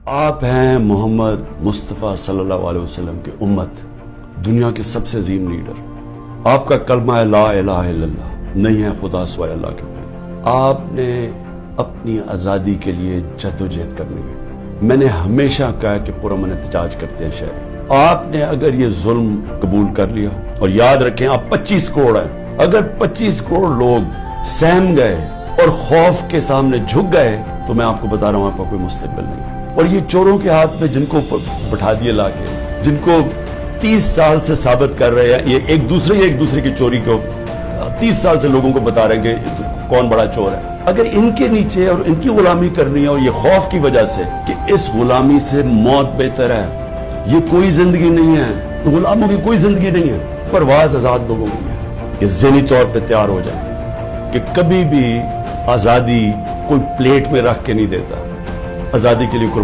آپ ہیں محمد مصطفیٰ صلی اللہ علیہ وسلم کی امت، دنیا کے سب سے عظیم لیڈر۔ آپ کا کلمہ ہے لا الہ الا اللہ، نہیں ہے خدا سوائے اللہ کے پاس۔ آپ نے اپنی آزادی کے لیے جدوجہد کرنی ہے۔ میں نے ہمیشہ کہا کہ پرامن احتجاج کرتے ہیں شہر۔ آپ نے اگر یہ ظلم قبول کر لیا، اور یاد رکھیں آپ 25 کروڑ ہیں، اگر 25 کروڑ لوگ سہم گئے اور خوف کے سامنے جھک گئے تو میں آپ کو بتا رہا ہوں آپ کا کوئی مستقبل نہیں۔ اور یہ چوروں کے ہاتھ میں جن کو بٹھا دیے لا کے، جن کو 30 سال سے ثابت کر رہے ہیں، یہ ایک دوسرے کی چوری کو 30 سال سے لوگوں کو بتا رہے ہیں کہ کون بڑا چور ہے، اگر ان کے نیچے اور ان کی غلامی کرنی ہے، اور یہ خوف کی وجہ سے کہ اس غلامی سے موت بہتر ہے، یہ کوئی زندگی نہیں ہے، غلاموں کی کوئی زندگی نہیں ہے، پرواز آزاد لوگوں کی ہے۔ کہ ذہنی طور پہ تیار ہو جائیں کہ کبھی بھی آزادی کوئی پلیٹ میں رکھ کے نہیں دیتا، آزادی کے لیے قربانی